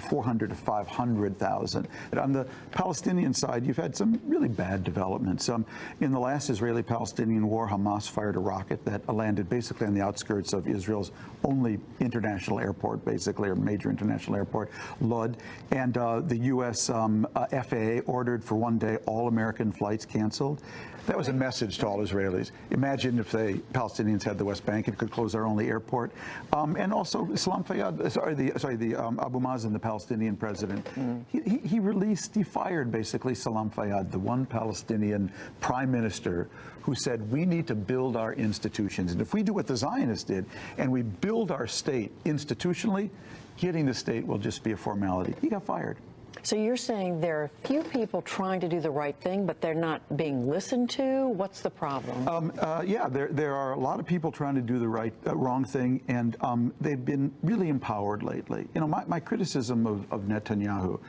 400 to 500,000. On the Palestinian side, you've had some really bad developments. In the last Israeli-Palestinian war, Hamas fired a rocket that landed basically on the outskirts of Israel's only international airport, basically, or major international airport, Lod. And the U.S. FAA ordered for one day all American flights canceled. That was a message to all Israelis. Imagine if the Palestinians had the West Bank and could close our only airport. And also, Salam Fayyad, Abu Mazen, the Palestinian president, he fired basically Salam Fayyad, the one Palestinian prime minister who said, we need to build our institutions. And if we do what the Zionists did, and we build our state institutionally, getting the state will just be a formality. He got fired. So you're saying there are few people trying to do the right thing, but they're not being listened to? What's the problem? Yeah, there are a lot of people trying to do the wrong thing, and they've been really empowered lately. You know, my criticism of Netanyahu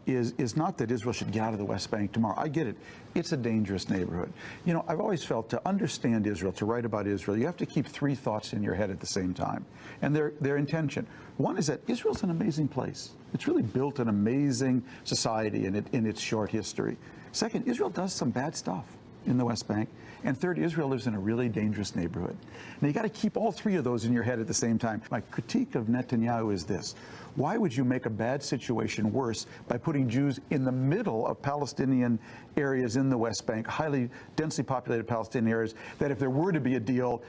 is not that Israel should get out of the West Bank tomorrow. I get it. It's a dangerous neighborhood. You know, I've always felt to understand Israel, to write about Israel, you have to keep three thoughts in your head at the same time, and their intention. One is that Israel's an amazing place. It's really built an amazing society in its short history. Second, Israel does some bad stuff in the West Bank. And third, Israel lives in a really dangerous neighborhood. Now, you got to keep all three of those in your head at the same time. My critique of Netanyahu is this. Why would you make a bad situation worse by putting Jews in the middle of Palestinian areas in the West Bank, highly densely populated Palestinian areas, that if there were to be a deal,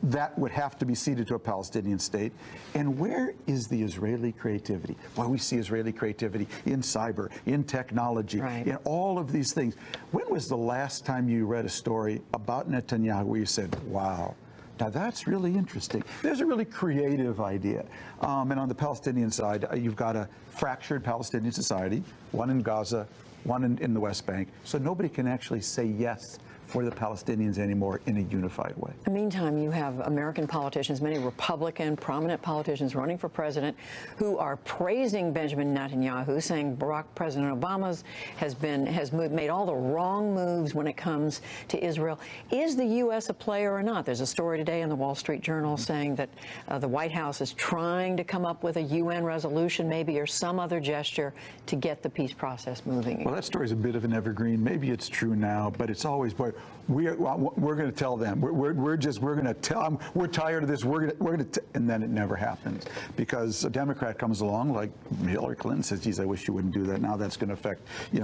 that would have to be ceded to a Palestinian state? And where is the Israeli creativity? Well, we see Israeli creativity in cyber, in technology, in all of these things. When was the last time you read a story about Netanyahu where you said, wow, now that's really interesting? There's a really creative idea. And on the Palestinian side, you've got a fractured Palestinian society, one in Gaza, one in the West Bank. So nobody can actually say yes for the Palestinians anymore in a unified way. In the meantime, you have American politicians, many Republican prominent politicians running for president, who are praising Benjamin Netanyahu, saying President Obama has made all the wrong moves when it comes to Israel. Is the U.S. a player or not? There's a story today in the Wall Street Journal saying that the White House is trying to come up with a UN resolution, maybe, or some other gesture to get the peace process moving. Well, that story's a bit of an evergreen. Maybe it's true now, but it's always, boy, we're going to tell them. We're going to tell them we're tired of this. And then it never happens because a Democrat comes along like Hillary Clinton says, "Geez, I wish you wouldn't do that." Now that's going to affect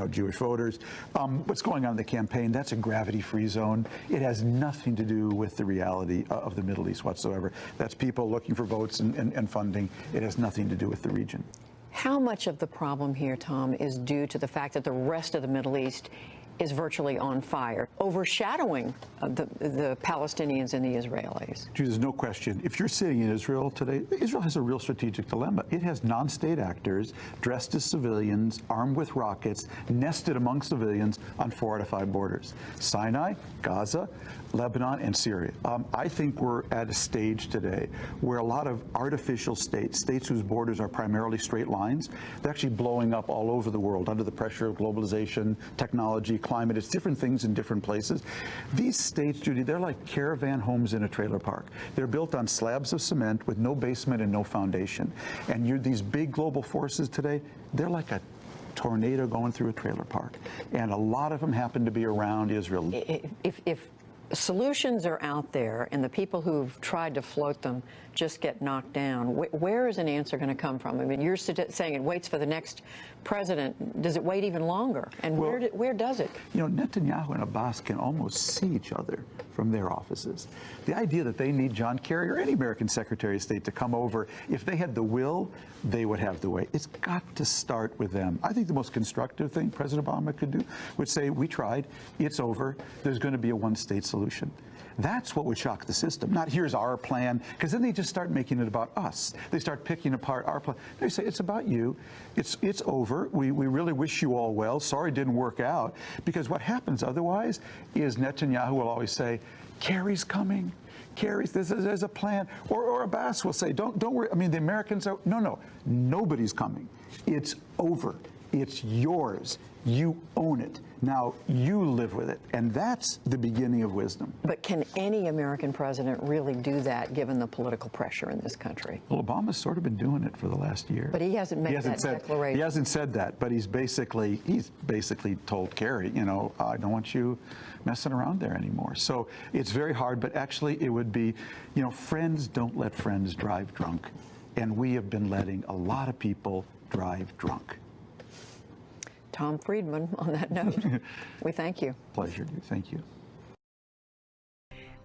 Jewish voters. What's going on in the campaign? That's a gravity-free zone. It has nothing to do with the reality of the Middle East whatsoever. That's people looking for votes and funding. It has nothing to do with the region. How much of the problem here, Tom, is due to the fact that the rest of the Middle East is virtually on fire, overshadowing the Palestinians and the Israelis. There's no question. If you're sitting in Israel today, Israel has a real strategic dilemma. It has non-state actors dressed as civilians, armed with rockets, nested among civilians on 4 out of 5 borders. Sinai, Gaza, Lebanon, and Syria. I think we're at a stage today where a lot of artificial states whose borders are primarily straight lines, they're actually blowing up all over the world under the pressure of globalization, technology, climate. It's different things in different places. These states, Judy, they're like caravan homes in a trailer park. They're built on slabs of cement with no basement and no foundation. And these big global forces today, they're like a tornado going through a trailer park. And a lot of them happen to be around Israel. If solutions are out there and the people who've tried to float them just get knocked down, where is an answer going to come from? I mean, you're saying it waits for the next president. Does it wait even longer? And where does it? You know, Netanyahu and Abbas can almost see each other from their offices. The idea that they need John Kerry or any American Secretary of State to come over, if they had the will, they would have the way. It's got to start with them. I think the most constructive thing President Obama could do would say, we tried, it's over, there's going to be a one-state solution. That's what would shock the system. Not here's our plan, because then they just start making it about us. They start picking apart our plan. They say it's about you. It's over. We really wish you all well. Sorry it didn't work out. Because what happens otherwise is Netanyahu will always say, Kerry's coming. Kerry's, there's a plan. Or Abbas will say, don't worry. I mean, the Americans are, no, nobody's coming. It's over. It's yours. You own it. Now you live with it. And that's the beginning of wisdom. But can any American president really do that given the political pressure in this country? Well, Obama's sort of been doing it for the last year. But he hasn't made that declaration. He hasn't said that, but he's basically told Kerry, you know, I don't want you messing around there anymore. So it's very hard, but actually it would be, you know, friends don't let friends drive drunk. And we have been letting a lot of people drive drunk. Tom Friedman, on that note, we thank you. Pleasure. Thank you.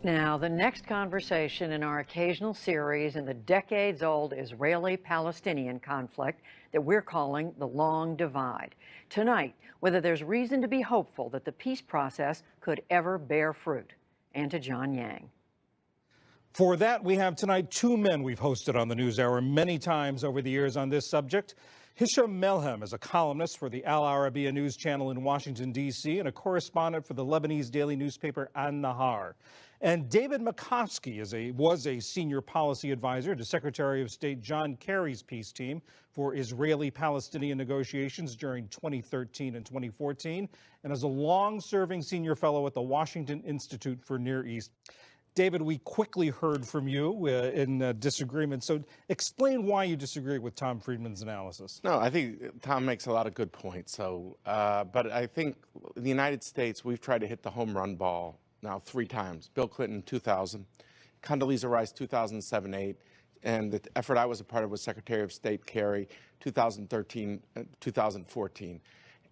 Now, the next conversation in our occasional series in the decades-old Israeli-Palestinian conflict that we're calling the Long Divide. Tonight, whether there's reason to be hopeful that the peace process could ever bear fruit. And to John Yang. For that, we have tonight 2 men we've hosted on the NewsHour many times over the years on this subject. Hisham Melhem is a columnist for the Al Arabiya News Channel in Washington, D.C., and a correspondent for the Lebanese daily newspaper An-Nahar. And David McCoskey was a senior policy advisor to Secretary of State John Kerry's peace team for Israeli-Palestinian negotiations during 2013 and 2014, and is a long-serving senior fellow at the Washington Institute for Near East. David, we quickly heard from you in disagreement, so explain why you disagree with Tom Friedman's analysis. No, I think Tom makes a lot of good points. So, but I think in the United States, we've tried to hit the home run ball now 3 times. Bill Clinton, 2000, Condoleezza Rice, 2007-8, and the effort I was a part of was Secretary of State Kerry, 2013, 2014.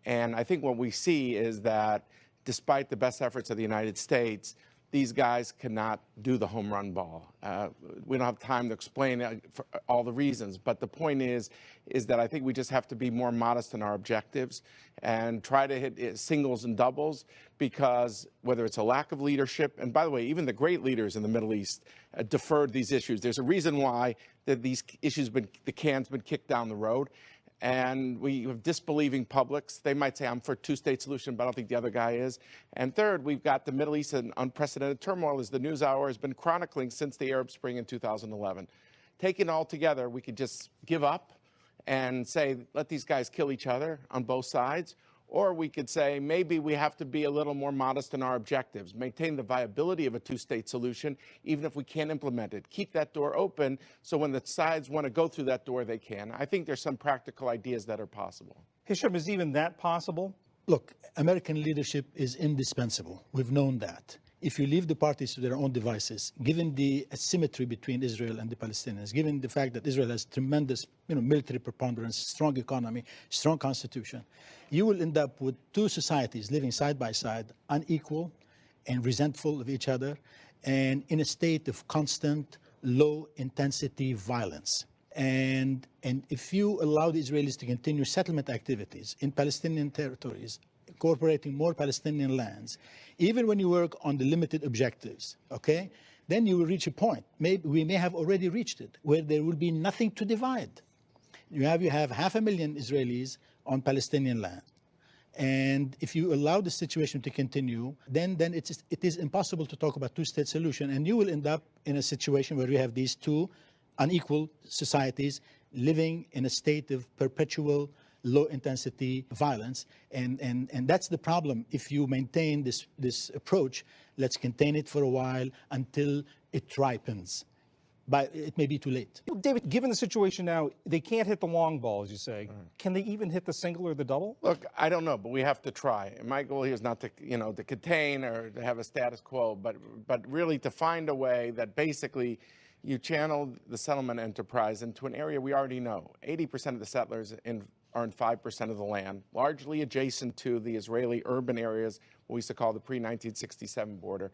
And I think what we see is that despite the best efforts of the United States, these guys cannot do the home run ball. We don't have time to explain for all the reasons, but the point is that I think we just have to be more modest in our objectives and try to hit singles and doubles, because whether it's a lack of leadership, and by the way, even the great leaders in the Middle East deferred these issues. There's a reason why that these issues, the can's been kicked down the road. And we have disbelieving publics. They might say, I'm for a 2-state solution, but I don't think the other guy is. And third, we've got the Middle East in unprecedented turmoil, as the NewsHour has been chronicling since the Arab Spring in 2011. Taken all together, we could just give up and say, let these guys kill each other on both sides. Or we could say, maybe we have to be a little more modest in our objectives, maintain the viability of a 2-state solution, even if we can't implement it. Keep that door open so when the sides want to go through that door, they can. I think there's some practical ideas that are possible. Hisham, is even that possible? Look, American leadership is indispensable. We've known that. If you leave the parties to their own devices, given the asymmetry between Israel and the Palestinians, given the fact that Israel has tremendous military preponderance, strong economy, strong constitution, you will end up with 2 societies living side by side, unequal and resentful of each other, and in a state of constant, low-intensity violence. And if you allow the Israelis to continue settlement activities in Palestinian territories, incorporating more Palestinian lands, even when you work on the limited objectives, okay, then you will reach a point, maybe we may have already reached it, where there will be nothing to divide. You have 500,000 Israelis on Palestinian land. And if you allow the situation to continue, then it is impossible to talk about two-state solution, and you will end up in a situation where you have these two unequal societies living in a state of perpetual low-intensity violence, and that's the problem. If you maintain this approach, let's contain it for a while until it ripens. But it may be too late. David, given the situation now, they can't hit the long ball, as you say. Can they even hit the single or the double? Look, I don't know, but we have to try. And my goal here is not to, to contain or to have a status quo, but really to find a way that basically you channel the settlement enterprise into an area we already know. 80% of the settlers are in 5% of the land, largely adjacent to the Israeli urban areas, what we used to call the pre-1967 border.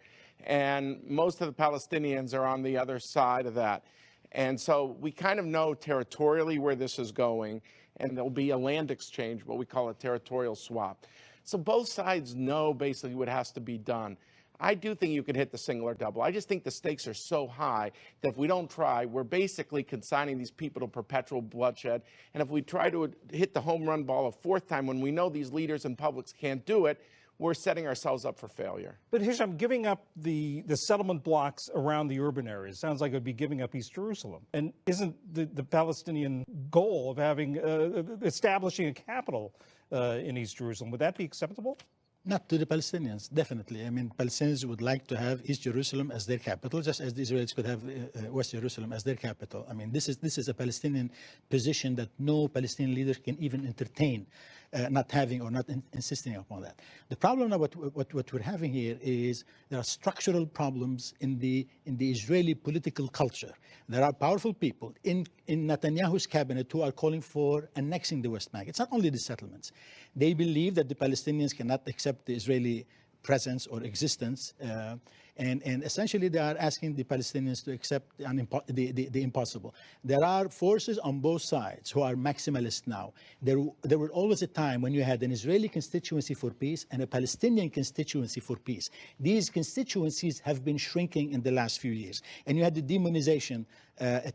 And most of the Palestinians are on the other side of that. And so we kind of know territorially where this is going, and there'll be a land exchange, what we call a territorial swap. So both sides know basically what has to be done. I do think you could hit the single or double. I just think the stakes are so high that if we don't try, we're basically consigning these people to perpetual bloodshed. And if we try to hit the home run ball a fourth time when we know these leaders and publics can't do it, we're setting ourselves up for failure. But Hisham, giving up the settlement blocks around the urban areas sounds like it would be giving up East Jerusalem. And isn't the Palestinian goal of having establishing a capital in East Jerusalem, would that be acceptable? Not to the Palestinians, definitely. I mean, Palestinians would like to have East Jerusalem as their capital, just as the Israelis could have West Jerusalem as their capital. I mean, this is a Palestinian position that no Palestinian leader can even entertain, not having or not insisting upon that. The problem now, what we're having here is there are structural problems in the Israeli political culture. There are powerful people in Netanyahu's cabinet who are calling for annexing the West Bank. It's not only the settlements. They believe that the Palestinians cannot accept the Israeli presence or existence, and essentially they are asking the Palestinians to accept the impossible. There are forces on both sides who are maximalist now. There were always a time when you had an Israeli constituency for peace and a Palestinian constituency for peace. These constituencies have been shrinking in the last few years, and you had the demonization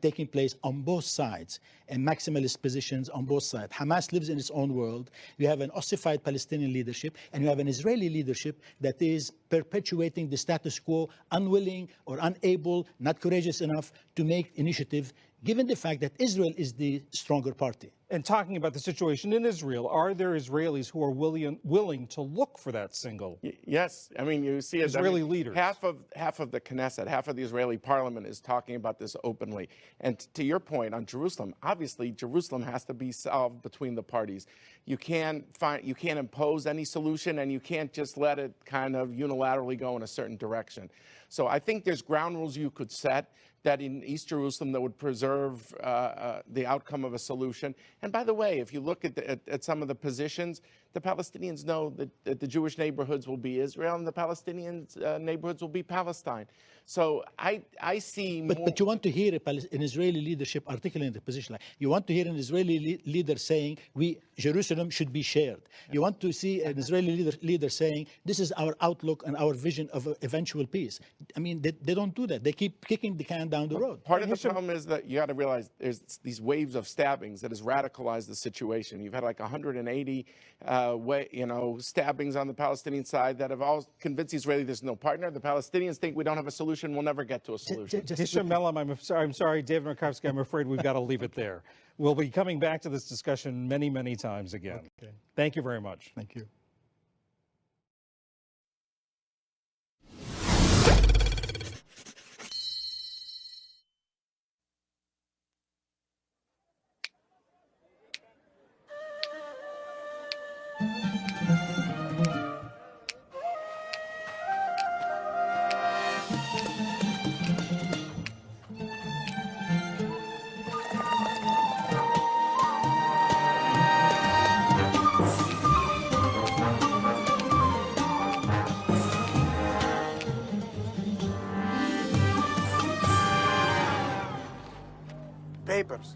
taking place on both sides and maximalist positions on both sides. Hamas lives in its own world. You have an ossified Palestinian leadership, and you have an Israeli leadership that is perpetuating the status quo, unwilling or unable, not courageous enough to make initiative, given the fact that Israel is the stronger party. And talking about the situation in Israel, are there Israelis who are willing to look for that single? Yes. I mean, you see Israeli leaders. Half of the Knesset, half of the Israeli parliament is talking about this openly. And to your point on Jerusalem, obviously Jerusalem has to be solved between the parties. You can't impose any solution, and you can't just let it kind of unilaterally go in a certain direction. So I think there's ground rules you could set that in East Jerusalem that would preserve the outcome of a solution. And by the way, if you look at some of the positions, the Palestinians know that the Jewish neighborhoods will be Israel and the Palestinian neighborhoods will be Palestine. So I see more... But you want to hear an Israeli leadership articulating the position. Like, you want to hear an Israeli leader saying, Jerusalem should be shared. You want to see an Israeli leader saying, this is our outlook and our vision of eventual peace. I mean, they don't do that. They keep kicking the can down the road. Part of the problem is that you got to realize there's these waves of stabbings that has radicalized the situation. You've had like 180 stabbings on the Palestinian side that have all convinced the Israelis there's no partner. The Palestinians think we don't have a solution. We'll never get to a solution. Hisham Melhem, I'm sorry, David Markovsky, I'm afraid we've got to leave it there. We'll be coming back to this discussion many, many times again. Okay. Thank you very much. Thank you. Papers.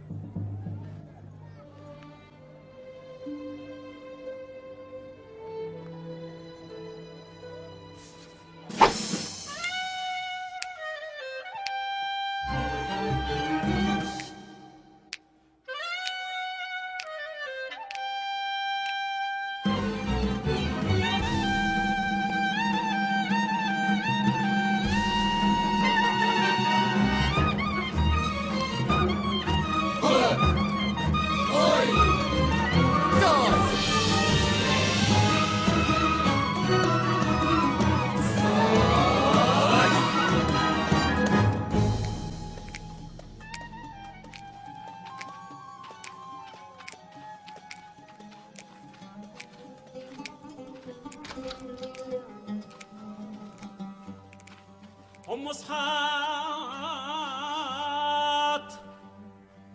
حمص هات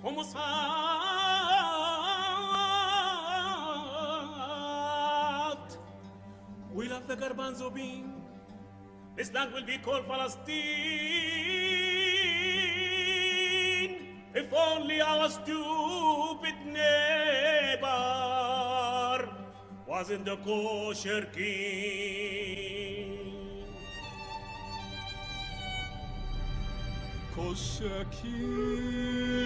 حمص هات. We love the garbanzo bean. This land will be called Palestine. If only our stupid neighbor wasn't the kosher king. Kosher king,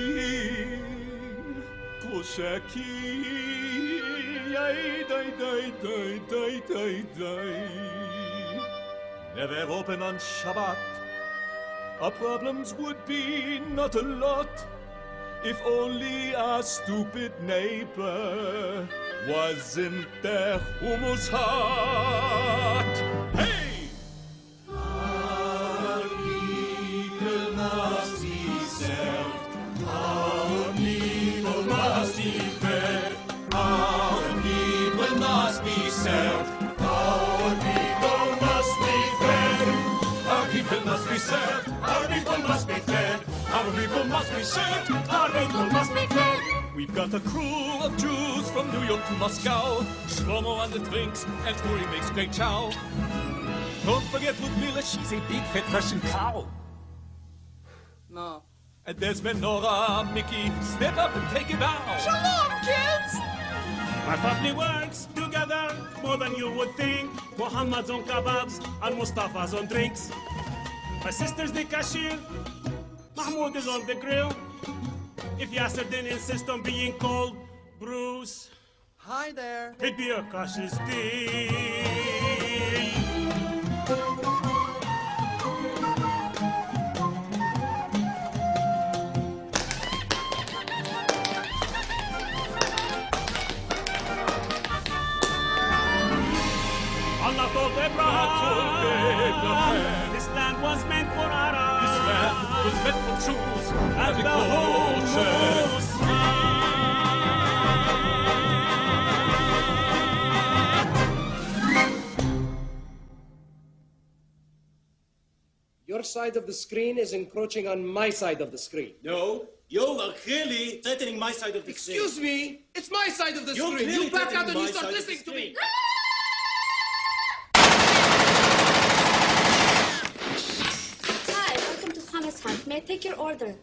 kosher king, day, day, day, day, day, day, day. Never open on Shabbat. Our problems would be not a lot if only our stupid neighbor wasn't the hummus hut. Hey! Our people must be served. Our people must be fed. Our people must be served. Our people must be fed. Our people must be served. Our people must be fed. Our people must be served. Our people must be fed. We've got a crew of Jews from New York to Moscow. Shlomo on the drinks and Uri makes great chow. Don't forget Ludmila, she's a big fat Russian cow. No. And there's Menorah, Mickey, step up and take a bow. Shalom, kids! Our family works together more than you would think. Muhammad's on kebabs and Mustafa's on drinks. My sister's the cashier. Mahmoud is on the grill. If Yasser didn't insist on being called Bruce, hi there, he'd be a cautious D. Allah told Abraham, this land was meant for Arabs. This land was meant for Jews and the whole Your side of the screen is encroaching on my side of the screen. No, you are clearly threatening my side of the screen. Excuse me, it's my side of the screen. You back out and you start listening to me. Hi, welcome to Khamis Hunt. May I take your order?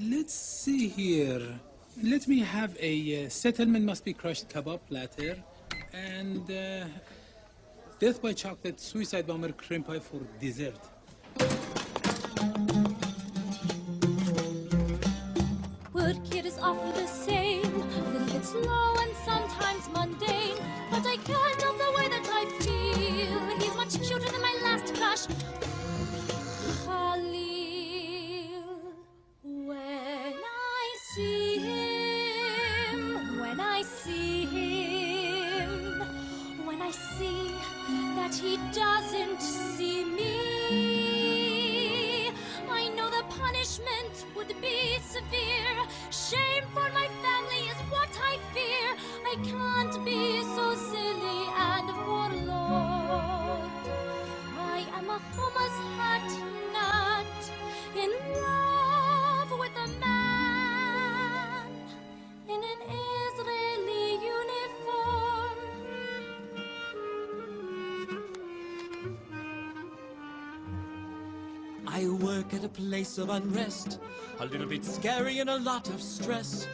Let's see here. Let me have a settlement must be crushed kebab platter and death by chocolate suicide bomber cream pie for dessert. Wood Kid is often the same, a little bit slow and sometimes mundane, but I can't help the way that I feel. He's much cuter than my last crush, Khalil. When I see him, when I see him, when I see that he doesn't see me, I know the punishment would be severe. Shame for my family is what I fear. I can't be so silly and forlorn. I am a hummus hat nut in love with a man in an Israeli uniform. I work at a place of unrest, a little bit scary and a lot of stress.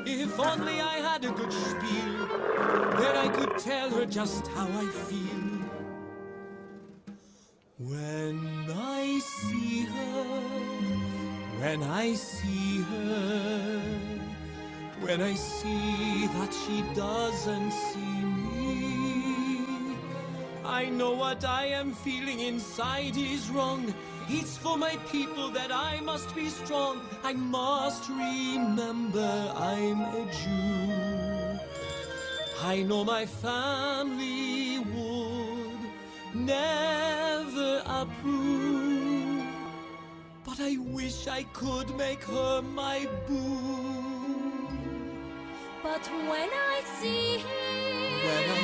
If only I had a good spiel, where I could tell her just how I feel. When I see her, when I see her, when I see that she doesn't see me, I know what I am feeling inside is wrong. It's for my people that I must be strong. I must remember I'm a Jew. I know my family would never approve, but I wish I could make her my boo. But when I see him, when I